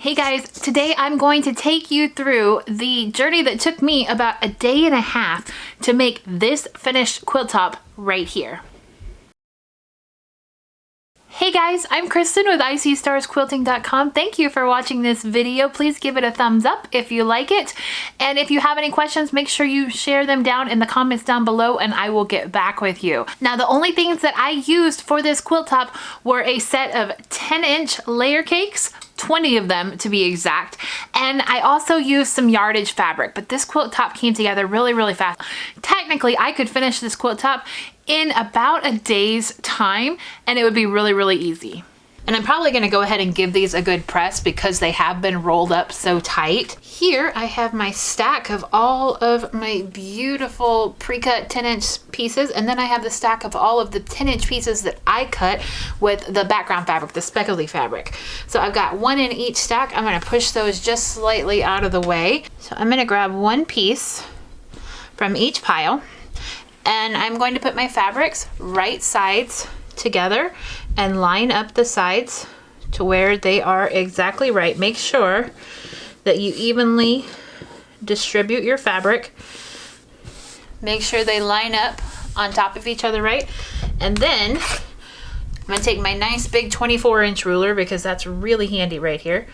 Hey guys, today I'm going to take you through the journey that took me about a day and a half to make this finished quilt top right here. Hey guys, I'm Kristen with ICStarsQuilting.com. Thank you for watching this video. Please give it a thumbs up if you like it. And if you have any questions, make sure you share them down in the comments down below and I will get back with you. Now, the only things that I used for this quilt top were a set of 10-inch layer cakes, 20 of them to be exact. And I also used some yardage fabric, but this quilt top came together really, really fast. Technically, I could finish this quilt top in about a day's time and it would be really, really easy. And I'm probably gonna go ahead and give these a good press because they have been rolled up so tight. Here I have my stack of all of my beautiful pre-cut 10-inch pieces, and then I have the stack of all of the 10-inch pieces that I cut with the background fabric, the speckly fabric. So I've got one in each stack. I'm gonna push those just slightly out of the way. So I'm gonna grab one piece from each pile, and I'm going to put my fabrics right sides together and line up the sides to where they are exactly right. Make sure that you evenly distribute your fabric. Make sure they line up on top of each other right. And then I'm gonna take my nice big 24-inch ruler because that's really handy right here.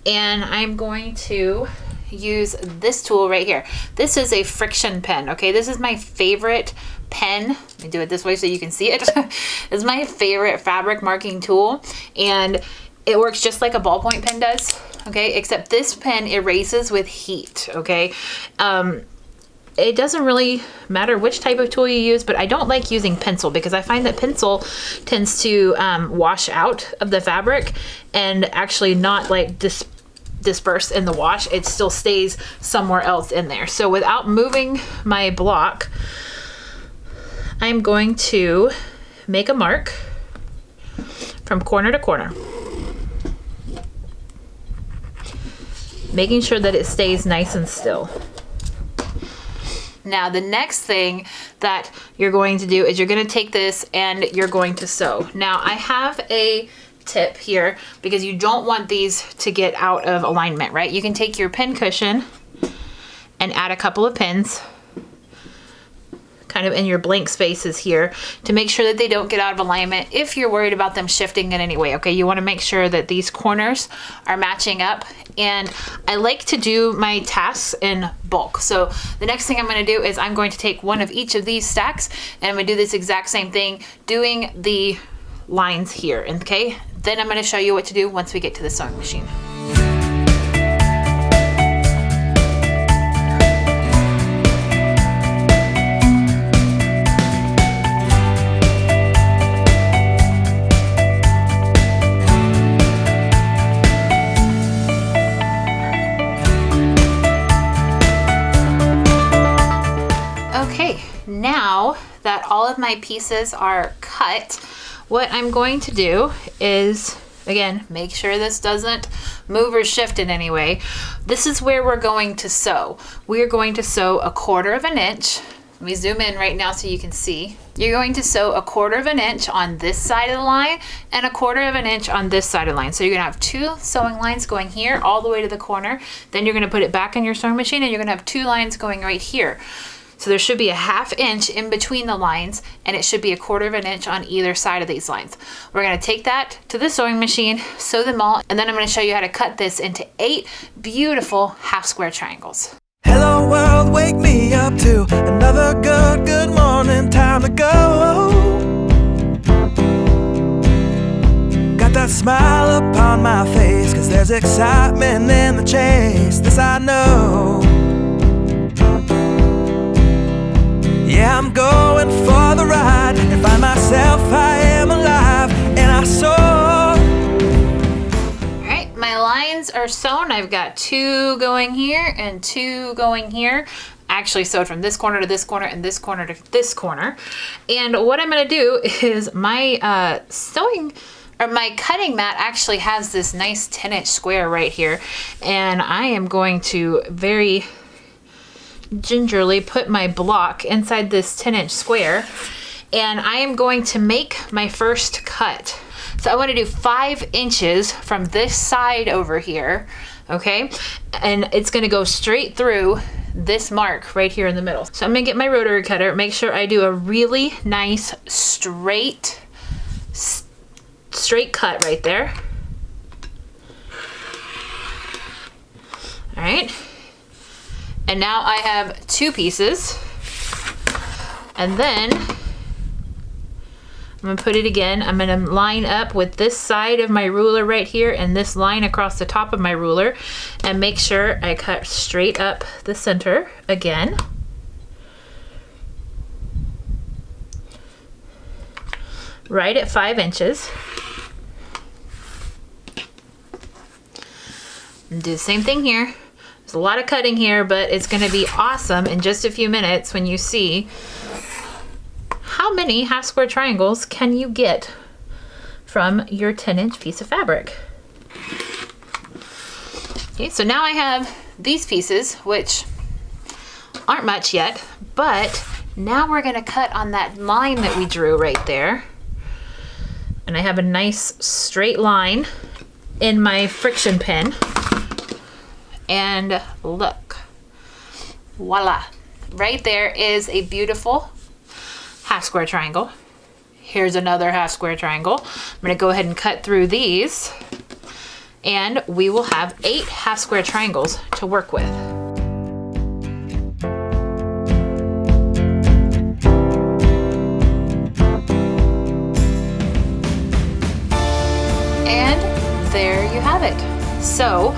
And I'm going to use this tool right here. This is a friction pen, okay? This is my favorite pen. Let me do it this way so you can see it. It's my favorite fabric marking tool, and it works just like a ballpoint pen does, okay? Except this pen erases with heat, okay? It doesn't really matter which type of tool you use, but I don't like using pencil because I find that pencil tends to wash out of the fabric and actually not like disperse in the wash. It still stays somewhere else in there. So without moving my block, I'm going to make a mark from corner to corner, making sure that it stays nice and still. Now, the next thing that you're going to do is you're going to take this and you're going to sew. Now, I have a tip here because you don't want these to get out of alignment, right? You can take your pin cushion and add a couple of pins kind of in your blank spaces here to make sure that they don't get out of alignment if you're worried about them shifting in any way, okay? You want to make sure that these corners are matching up, and I like to do my tasks in bulk. So the next thing I'm going to do is I'm going to take one of each of these stacks and I'm going to do this exact same thing doing the lines here, okay? Then I'm going to show you what to do once we get to the sewing machine. Okay, now that all of my pieces are cut, what I'm going to do is, again, make sure this doesn't move or shift in any way. This is where we're going to sew. We're going to sew 1/4 of an inch. Let me zoom in right now so you can see. You're going to sew 1/4 of an inch on this side of the line and 1/4 of an inch on this side of the line. So you're gonna have 2 sewing lines going here all the way to the corner. Then you're gonna put it back in your sewing machine and you're gonna have 2 lines going right here. So there should be a 1/2 inch in between the lines, and it should be 1/4 of an inch on either side of these lines. We're gonna take that to the sewing machine, sew them all, and then I'm gonna show you how to cut this into 8 beautiful half square triangles. Hello world, wake me up to another good morning, time to go. Got that smile upon my face, 'cause there's excitement in the chase, this I know. Yeah, I'm going for the ride and find myself, I am alive, and I soar. All right, my lines are sewn. I've got 2 going here and 2 going here. Actually sewed from this corner to this corner and this corner to this corner. And what I'm gonna do is my my cutting mat actually has this nice 10-inch square right here, and I am going to very gingerly put my block inside this 10-inch square, and I am going to make my first cut. So I want to do 5 inches from this side over here, okay? And it's going to go straight through this mark right here in the middle. So I'm going to get my rotary cutter, make sure I do a really nice straight cut right there. All right. And now I have 2 pieces. And then I'm gonna put it again. I'm gonna line up with this side of my ruler right here and this line across the top of my ruler and make sure I cut straight up the center again. Right at 5 inches. And do the same thing here. There's a lot of cutting here, but it's gonna be awesome in just a few minutes when you see how many half square triangles can you get from your 10-inch piece of fabric. Okay, so now I have these pieces, which aren't much yet, but now we're gonna cut on that line that we drew right there. And I have a nice straight line in my friction pen. And look, voila. Right there is a beautiful half square triangle. Here's another half square triangle. I'm gonna go ahead and cut through these and we will have 8 half square triangles to work with. And there you have it. So,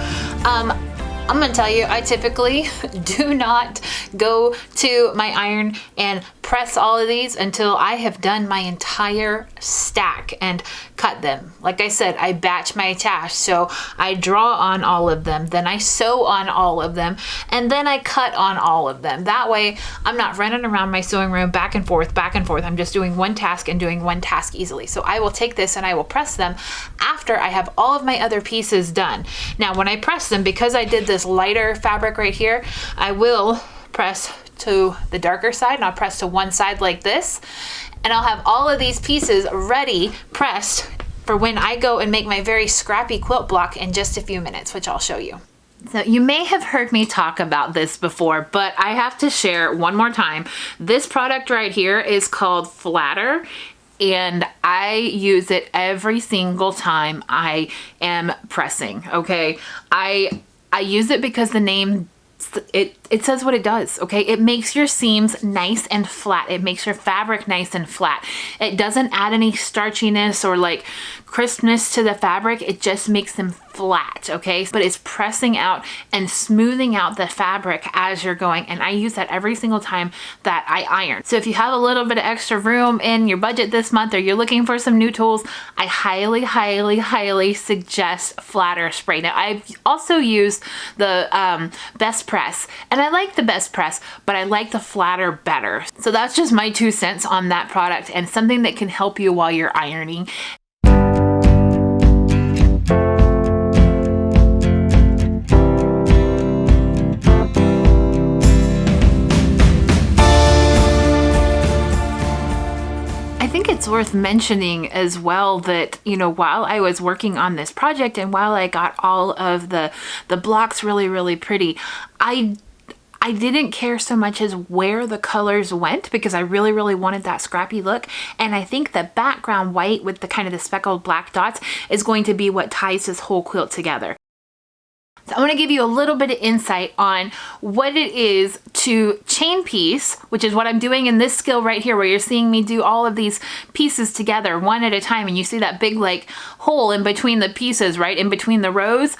I'm gonna tell you, I typically do not go to my iron and press all of these until I have done my entire stack and cut them. Like I said, I batch my attach, so I draw on all of them, then I sew on all of them, and then I cut on all of them. That way, I'm not running around my sewing room back and forth, back and forth. I'm just doing one task and doing one task easily. So I will take this and I will press them after I have all of my other pieces done. Now, when I press them, because I did this lighter fabric right here, I will press to the darker side and I'll press to one side like this, and I'll have all of these pieces ready pressed for when I go and make my very scrappy quilt block in just a few minutes, which I'll show you. So you may have heard me talk about this before, but I have to share one more time. This product right here is called Flatter, and I use it every single time I am pressing, okay? I use it because the name, it says what it does, okay? It makes your seams nice and flat. It makes your fabric nice and flat. It doesn't add any starchiness or like crispness to the fabric. It just makes them flat, okay? But it's pressing out and smoothing out the fabric as you're going, and I use that every single time that I iron. So if you have a little bit of extra room in your budget this month, or you're looking for some new tools, I highly, highly, highly suggest Flatter spray. Now, I've also used the Best Press, and I like the Best Press, but I like the Flatter better. So that's just my 2 cents on that product, and something that can help you while you're ironing. It's worth mentioning as well that, you know, while I was working on this project and while I got all of the blocks really, really pretty, I didn't care so much as where the colors went, because I really, really wanted that scrappy look. And I think the background white with the kind of the speckled black dots is going to be what ties this whole quilt together. So I want to give you a little bit of insight on what it is to chain piece, which is what I'm doing in this skill right here, where you're seeing me do all of these pieces together one at a time, and you see that big like hole in between the pieces, right in between the rows.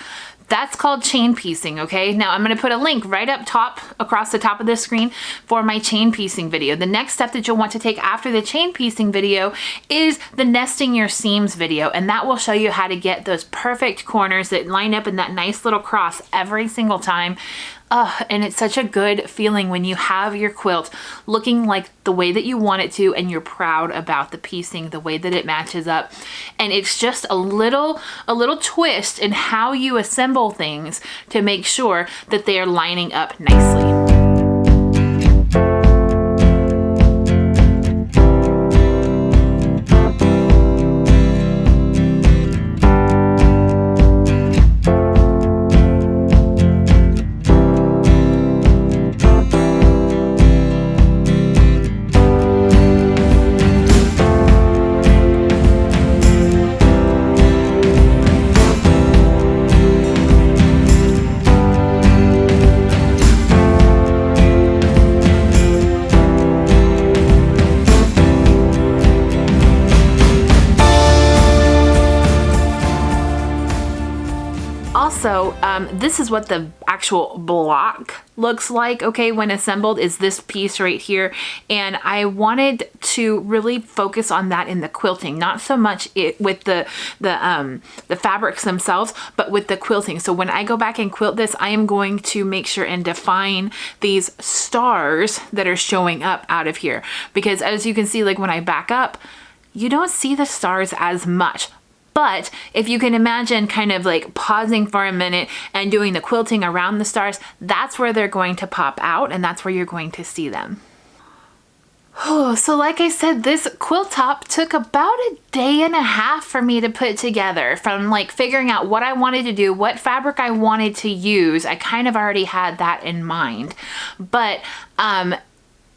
That's called chain piecing, okay? Now I'm gonna put a link right up top, across the top of the screen, for my chain piecing video. The next step that you'll want to take after the chain piecing video is the nesting your seams video, and that will show you how to get those perfect corners that line up in that nice little cross every single time. And it's such a good feeling when you have your quilt looking like the way that you want it to, and you're proud about the piecing, the way that it matches up. And it's just a little twist in how you assemble things to make sure that they are lining up nicely. Also, this is what the actual block looks like, okay, when assembled, is this piece right here. And I wanted to really focus on that in the quilting, not so much with the fabrics themselves, but with the quilting. So when I go back and quilt this, I am going to make sure and define these stars that are showing up out of here. Because as you can see, like when I back up, you don't see the stars as much. But if you can imagine kind of like pausing for a minute and doing the quilting around the stars, that's where they're going to pop out, and that's where you're going to see them. Oh, so like I said, this quilt top took about a day and a half for me to put together, from like figuring out what I wanted to do, what fabric I wanted to use. I kind of already had that in mind, but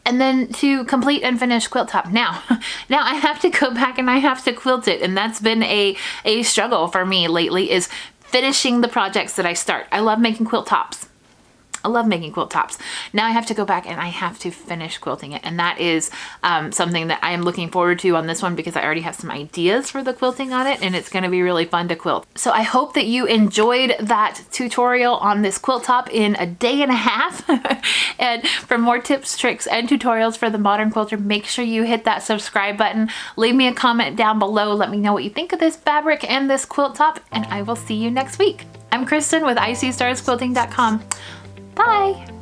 and then to complete and finish quilt top. Now I have to go back and I have to quilt it, and that's been a struggle for me lately, is finishing the projects that I start. I love making quilt tops. I love making quilt tops. Now I have to go back and I have to finish quilting it. And that is something that I am looking forward to on this one, because I already have some ideas for the quilting on it, and it's going to be really fun to quilt. So I hope that you enjoyed that tutorial on this quilt top in a day and a half. And for more tips, tricks, and tutorials for the modern quilter, make sure you hit that subscribe button. Leave me a comment down below. Let me know what you think of this fabric and this quilt top, and I will see you next week. I'm Kristen with ICStarsQuilting.com. Bye!